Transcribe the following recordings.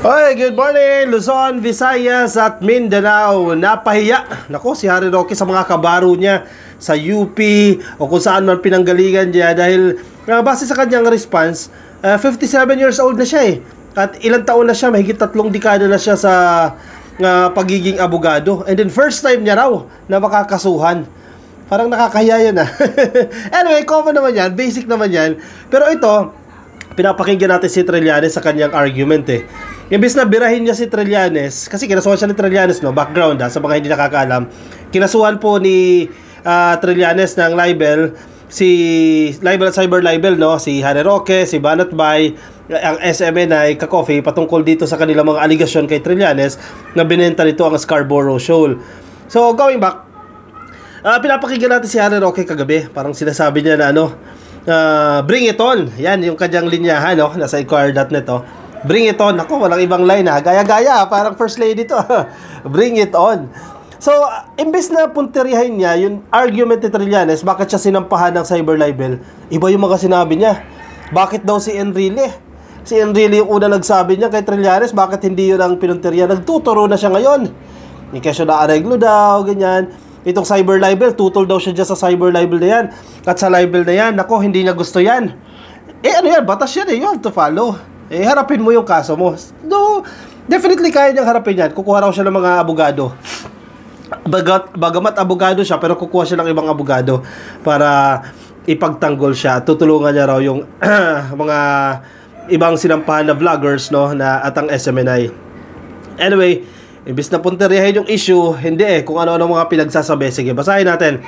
Hoy, good morning, Luzon, Visayas at Mindanao. Napahiya, nako, si Harry Roque sa mga kabaro niya sa UP o kung saan man pinanggalingan niya dahil base sa kanyang response, 57 years old na siya at ilang taon na siya, mahigit 3 dekada na siya sa pagiging abogado. And then first time niya raw na makakasuhan. Parang nakakahiya yun Anyway, common naman yan, basic naman yan. Pero ito, pinapakinggan natin si Trillanes sa kanyang argument Imbis na birahin niya si Trillanes, kasi kinasuhan siya ni Trillanes, no? Background sa mga hindi nakakaalam. Kinasuhan po ni Trillanes ng libel, libel at cyber libel, no? Si Harry Roque, si Banat Bay, ang SMNI, Ka-Coffee, patungkol dito sa kanilang mga aligasyon kay Trillanes na binenta nito ang Scarborough Shoal. So, going back, pinapakinggan natin si Harry Roque kagabi. Parang sinasabi niya na bring it on. Yan, yung kanyang linyahan, no? Nasa inquirer.net, bring it on. Ako, walang ibang line Gaya-gaya, parang first lady to. Bring it on. So, imbes na punteriyahin niya yung argument ni Trillanes, bakit siya sinampahan ng cyber libel, iba yung mga sinabi niya. Bakit daw si Enrile? Si Enrile yung una nagsabi niya kay Trillanes, bakit hindi yun ang pinunteriya? Nagtuturo na siya ngayon. Yung kesyo na areglo daw, ganyan. Itong cyber libel, tutol daw siya dyan sa cyber libel na yan. At sa libel na yan, ako, hindi niya gusto yan. Ano yan? Batas yan you have to follow. Harapin mo yung kaso mo. No, definitely kaya niyang harapin yan. Kukuha raw siya ng mga abogado. Bagamat abogado siya, pero kukuha siya ng ibang abogado para ipagtanggol siya. Tutulungan niya raw yung mga ibang sinampahan na vloggers, no, at ang SMNI. Anyway, imbis na punteriyahin yung issue, hindi kung ano-ano mga pinagsasabi. Sige, basahin natin.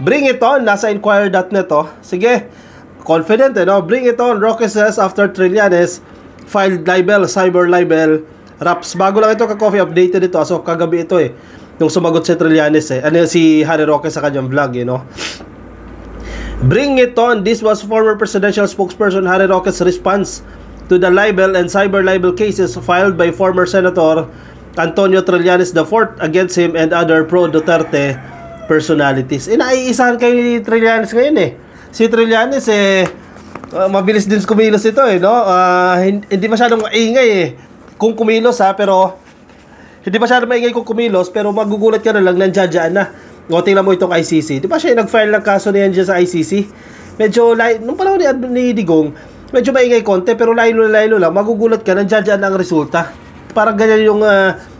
Bring it on, nasa inquirer.net Sige, confident no? Bring it on, Roque says after Trillanes filed libel, cyber libel, raps. Bago lang ito, Ka-Coffee, updated ito. So, kagabi ito nung sumagot si Trillanes si Harry Roque sa kanyang vlog no? Bring it on. This was former presidential spokesperson Harry Roque's response to the libel and cyber libel cases filed by former Senator Antonio Trillanes IV against him and other pro-Duterte personalities. Naiisahan kayo ni Trillanes ngayon Si Trillanes mabilis din kumilos ito no? Hindi masyadong maingay kung kumilos pero hindi masyadong maingay kung kumilos, pero magugulat ka na lang nandiyan na. O, tingnan mo itong ICC. Di ba siya nag-file ng kaso na yan dyan sa ICC? Medyo, nung panahon ni Digong, medyo maingay konti, pero laylo lang, magugulat ka, nandiyan ang resulta. Parang ganyan yung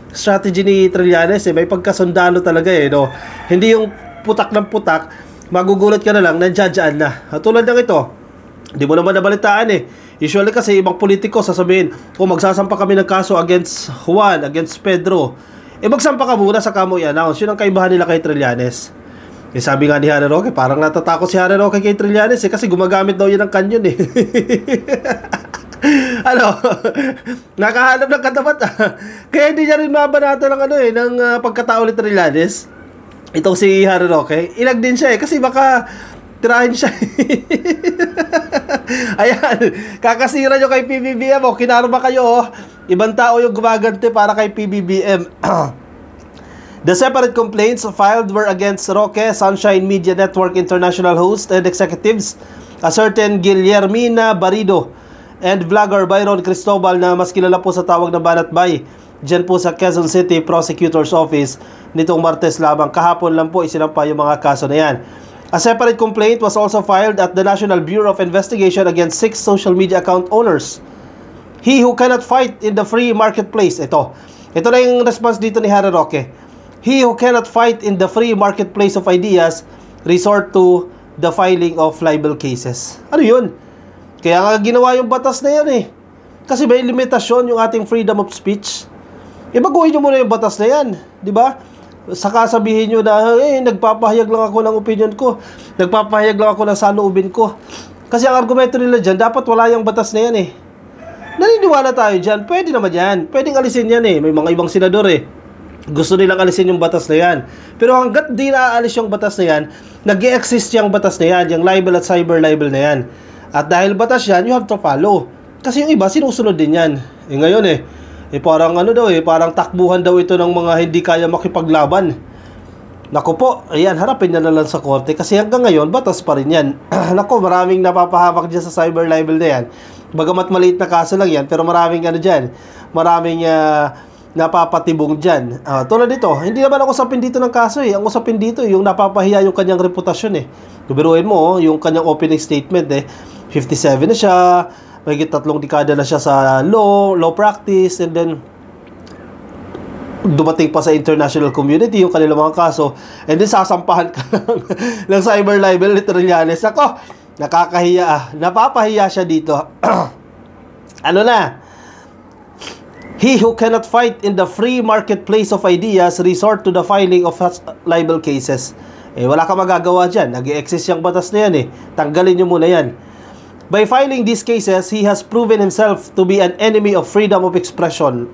strategy ni Trillanes may pagkasundalo talaga no? Hindi yung putak ng putak, magugulat ka na lang, nandiyan na. At tulad ng ito, hindi mo naman nabalitaan Usually kasi ibang politiko sasabihin, kung magsasampa kami ng kaso against Juan, against Pedro, magsampa ka muna sa kamo i-announce. Yun ang kaibahan nila kay Trillanes. Sabi nga ni Harry Roque, parang natatakot si Harry Roque kay Trillanes kasi gumagamit daw yun ng kanyon nakahanap ng katapat Kaya hindi niya rin mabanata ng ng pagkatao ni Trillanes. Itong si Harry Roque, ilag din siya kasi baka tirahin siya Ayan, kakasira nyo kay PBBM kinarma kayo ibang tao yung gumaganti para kay PBBM. The separate complaints filed were against Roque, Sunshine Media Network International host and executives, a certain Guillermina Barido, and vlogger Byron Cristobal na mas kilala po sa tawag na Banat Bay, dyan po sa Quezon City Prosecutor's Office nitong Martes lamang. Kahapon lang po isinampa yung mga kaso na yan. A separate complaint was also filed at the National Bureau of Investigation against 6 social media account owners. He who cannot fight in the free marketplace. Ito na yung response dito ni Harry Roque. He who cannot fight in the free marketplace of ideas resort to the filing of libel cases. Ano yun? Kaya nga ginawa yung batas na yan Kasi may limitasyon yung ating freedom of speech. Baguhin nyo muna yung batas na yan, di ba? Saka sabihin nyo na nagpapahayag lang ako ng opinion ko, nagpapahayag lang ako ng saloobin ko. Kasi ang argumento nila dyan, dapat wala yung batas na yan Naniniwala tayo dyan, pwede naman yan, pwedeng alisin yan may mga ibang senador gusto nilang alisin yung batas na yan. Pero hanggat di naaalis yung batas na yan, nag-i-exist yung batas na yan, yung libel at cyber libel na yan. At dahil batas yan, you have to follow. Kasi yung iba, sinusunod din yan. Ngayon parang parang takbuhan daw ito ng mga hindi kaya makipaglaban. Naku po, ayan, harapin na lang sa korte kasi hanggang ngayon, batas pa rin yan. Naku, maraming napapahamak dyan sa cyber libel na yan. Bagamat maliit na kaso lang yan, pero maraming ano dyan, maraming napapatibong dyan. Tulad dito, hindi naman ang usapin dito ng kaso eh. Ang usapin dito, yung napapahiya yung kanyang reputasyon eh. Biruin mo, yung kanyang opening statement eh. 57 na siya, may 3 dekada na siya sa law practice, and then dumating pa sa international community yung kanilang mga kaso, and then sasampahan ka ng cyber libel ni Trillanes. Ako, nakakahiya napapahiya siya dito. Ano na? He who cannot fight in the free marketplace of ideas resort to the filing of libel cases. Wala ka magagawa dyan. Nag-i-exist yung batas na yan eh. Tanggalin nyo muna yan. By filing these cases, he has proven himself to be an enemy of freedom of expression.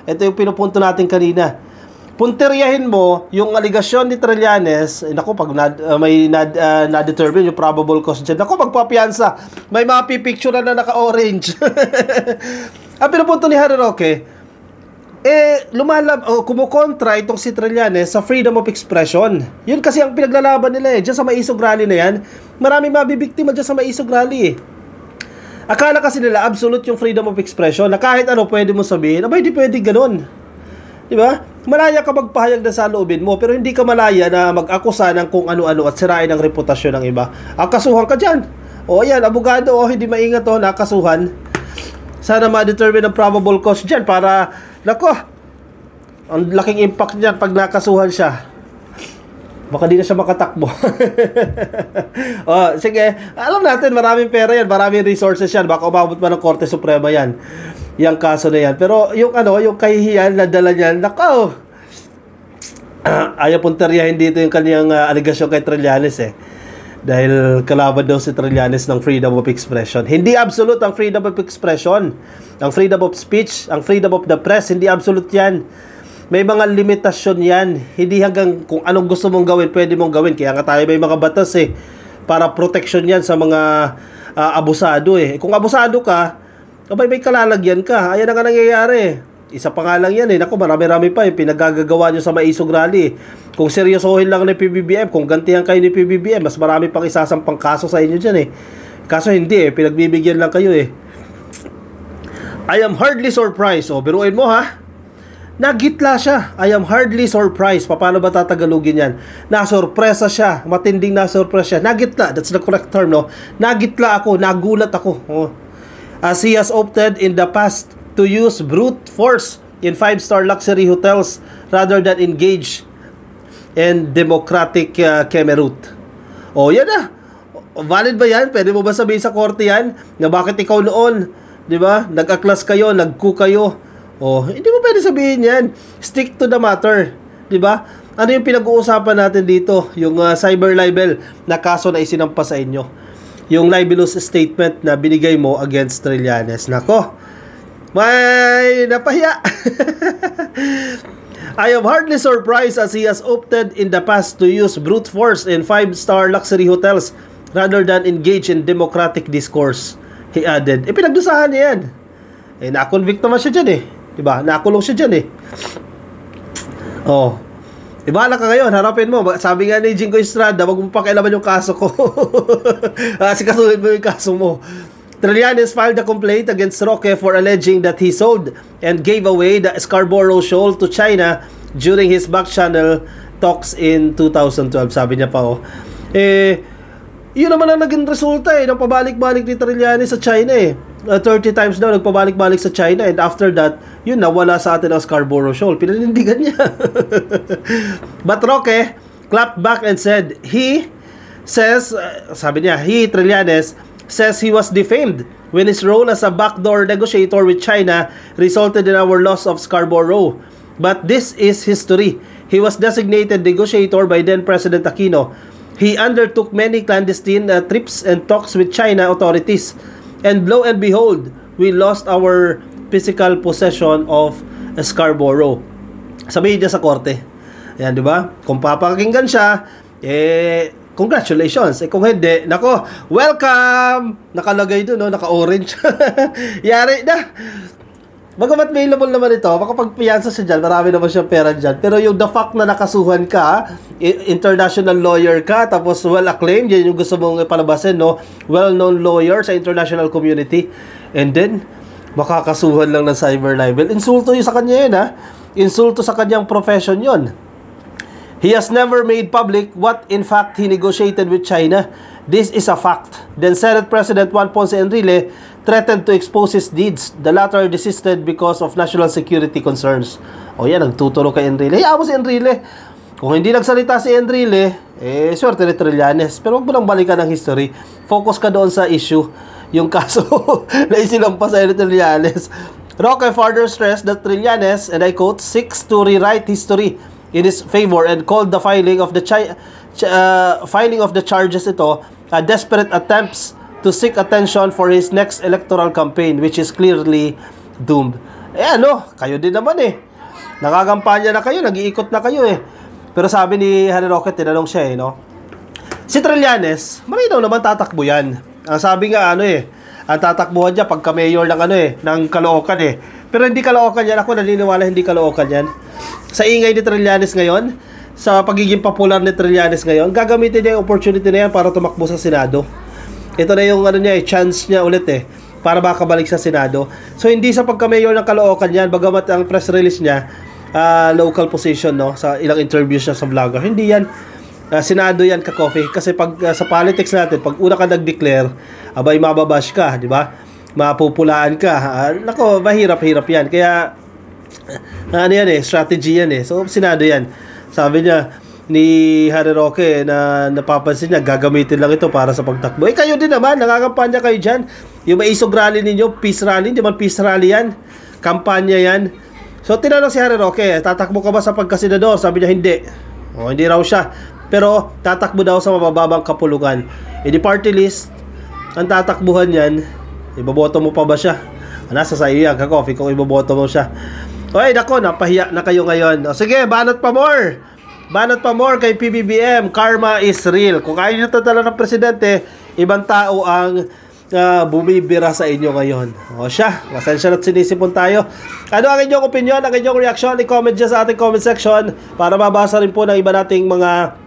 Ito yung pinupunto natin kanina. Punteryahin mo yung aligasyon ni Trillanes. Naku, pag may na-determine yung probable cause dyan, naku, magpapiyansa. May mapipicture na naka-orange. Ang pinupunto ni Harry Roque, kumukontra itong si Trillanes sa freedom of expression. Yun kasi ang pinaglalaban nila eh. Diyan sa Maisog Rally na yan, maraming mabibiktima dyan sa Maisog Rally eh. Akala kasi nila absolute yung freedom of expression, na kahit ano pwede mo sabihin, abay, di pwede ganun. Diba? Malaya ka magpahayag na sa loobin mo, pero hindi ka malaya na mag-akusa ng kung ano-ano at sirain ang reputasyon ng iba. Kasuhan ka dyan. Ayan, abogado, hindi maingat nakasuhan. Sana ma-determine ang probable cause dyan para, nako, ang laking impact dyan pag nakasuhan siya. Baka di na siya makatakbo. Sige, alam natin, maraming pera yan, maraming resources yan, baka umabot pa ng Korte Suprema yan, yung kaso na yan. Pero yung yung kahihiyan na dala niyan, nako, ayaw punteryahin dito yung kanyang aligasyon kay Trillanes eh. Dahil kalaban daw si Trillanes ng freedom of expression. Hindi absolute ang freedom of expression. Ang freedom of speech, ang freedom of the press, hindi absolute yan. May mga limitasyon yan. Hindi hanggang kung anong gusto mong gawin, pwede mong gawin. Kaya nga tayo may mga batas eh. Para protection yan sa mga abusado eh. Kung abusado ka, may kalalagyan ka. Ayan ang nangyayari. Isa pa nga lang yan eh. Naku, marami-rami pa yung pinagagagawa nyo sa Maisog Rally. Kung seryosohin lang ni PBBM, kung gantihan kayo ni PBBM, mas marami pang isasampang kaso sa inyo dyan eh. Kaso hindi eh, pinagbibigyan lang kayo eh. I am hardly surprised. Biruin mo ha. Nagitla siya. I am hardly surprised. Paano ba tatagalogin yan? Nasurpresa siya. Matinding nasurpresa siya. Nagitla. That's the correct term, no? Nagitla ako. Nagulat ako. As he has opted in the past to use brute force in 5-star luxury hotels rather than engage in democratic kemerut. Yan na. Valid ba yan? Pwede mo ba sabihin sa korte yan? Na bakit ikaw noon, di ba? Nag-aklas kayo, nag-coup kayo. Hindi mo pwede sabihin yan. Stick to the matter, di ba? Ano yung pinag-uusapan natin dito? Yung cyber libel na kaso na isinampa sa inyo. Yung libelous statement na binigay mo against Trillanes. Nako, may napahiya. I am hardly surprised as he has opted in the past to use brute force in 5-star luxury hotels rather than engage in democratic discourse, he added. Pinagdusahan niya yan. Na-convict naman siya dyan eh. Diba? Nakulong siya dyan eh. Bahala ka ngayon, harapin mo. Sabi nga ni Jingo Estrada, wag mo pakialaman yung kaso ko. Sikasuhin mo yung kaso mo. Trillanes filed a complaint against Roque for alleging that he sold and gave away the Scarborough Shoal to China during his back-channel talks in 2012. Sabi niya pa yun naman ang naging resulta ng pabalik-balik ni Trillanes sa China eh. 30 times daw nagpabalik-balik sa China, and after that, yun, nawala sa atin ang Scarborough Shoal. Pinanindigan niya. But Roque clapped back and said, Trillanes says he was defamed when his role as a backdoor negotiator with China resulted in our loss of Scarborough. But this is history. He was designated negotiator by then President Aquino. He undertook many clandestine trips and talks with China authorities. And lo and behold, we lost our physical possession of Scarborough. Sabihin niya sa korte. Ayan, di ba? Kung papakinggan siya, congratulations. Kung hindi, nako, welcome! Nakalagay doon, naka-orange. Yari na. Bagamat available naman ito, makapagpiyansa siya dyan, marami naman siyang pera dyan. Pero yung the fact na nakasuhan ka, international lawyer ka, tapos well-acclaimed, yan yung gusto mong ipalabasin, no? Well-known lawyer sa international community. And then, makakasuhan lang ng cyber libel. Insulto yun sa kanya yun, ha? Insulto sa kanyang profession yun. He has never made public what in fact he negotiated with China. This is a fact. Then Senate President Juan Ponce Enrile threatened to expose his deeds. The latter desisted because of national security concerns. O yan, nagtuturo kay Enrile. Hayaan mo si Enrile. Kung hindi nagsalita si Enrile, swerte ni Trillanes. Pero huwag mo lang balikan ang history. Focus ka doon sa issue. Yung kaso na isinampas sa Trillanes. Roque further stressed that Trillanes, and I quote, seeks to rewrite history in his favor and called the filing of the charges desperate attempts to seek attention for his next electoral campaign, which is clearly doomed. Kayo din naman nakakampanya na kayo, nag-iikot na kayo Pero sabi ni Harry Roque, tinanong siya si Trillanes, malinaw naman tatakbo yan. Ang sabi nga ang tatakbuhan niya pagka mayor ng ng Caloocan Pero hindi Caloocan yan, ako naniniwala hindi Caloocan yan. Sa ingay ni Trillanes ngayon, sa pagiging popular ni Trillanes ngayon, gagamitin niya yung opportunity na yan para tumakbo sa Senado. Ito na yung chance niya ulit para makabalik sa Senado. So hindi sa pagka-mayor ng Caloocan yan, bagamat ang press release niya local position sa ilang interviews niya sa vlogger. Hindi yan Senado yan ka-coffee. Kasi pag sa politics natin, pag una ka nag-declare, abay mababash ka, di ba? Mapupulaan ka. Nako, mahirap-hirap yan. Kaya strategy yan So Senado yan. Sabi niya ni Harry Roque na napapansin niya, gagamitin lang ito para sa pagtakbo. Kayo din naman, nakakampanya kayo dyan. Yung maisog rally ninyo, peace rally, hindi man peace rally yan. Kampanya yan. So tinanong si Harry Roque, tatakbo ka ba sa pagkasenador? Sabi niya, hindi. Hindi raw siya. Pero tatakbo daw sa mabababang kapulungan. Di party list, ang tatakbuhan yan, iboboto mo pa ba siya? Nasa sa iyo yan, ka-coffee, kung iboboto mo siya. Nako, napahiya na kayo ngayon. Sige, banat pa more. Banat pa more kay PBBM. Karma is real. Kung ayaw nyo tatala ng presidente, ibang tao ang bumibira sa inyo ngayon. Masensya na't sinisipon tayo. Ano ang inyong opinion, ang inyong reaction? I-comment dyan sa ating comment section para mabasa rin po ng iba nating mga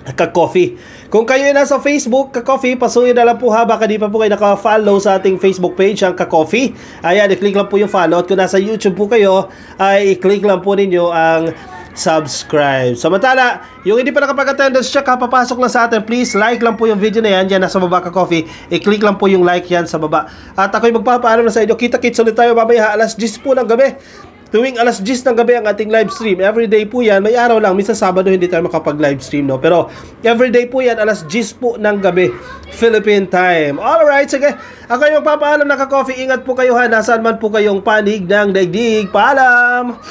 ka-coffee. Kung kayo ay nasa Facebook, ka-coffee, pasukin na lang po baka di pa po kayo naka-follow sa ating Facebook page, ang ka-coffee. Ayan, i-click lang po yung follow. At kung nasa YouTube po kayo, ay i-click lang po ninyo ang subscribe. Samantala, yung hindi pa nakapag-attendance check, papasok lang sa atin, please like lang po yung video na yan, nasa baba ka-coffee. I-click lang po yung like yan sa baba. At ako'y magpapaalam na sa inyo. Kita-kits ulit tayo mamaya alas 10 po ng gabi. Tuwing alas 10 ng gabi ang ating live stream. Everyday po yan. May araw lang. Minsan Sabado hindi tayo makapag-live stream, Pero everyday po yan. Alas 10 po ng gabi. Philippine time. Alright, sige. Ako yung magpapaalam na ka-coffee. Ingat po kayo Nasaan man po kayong panig ng daigdig. Paalam!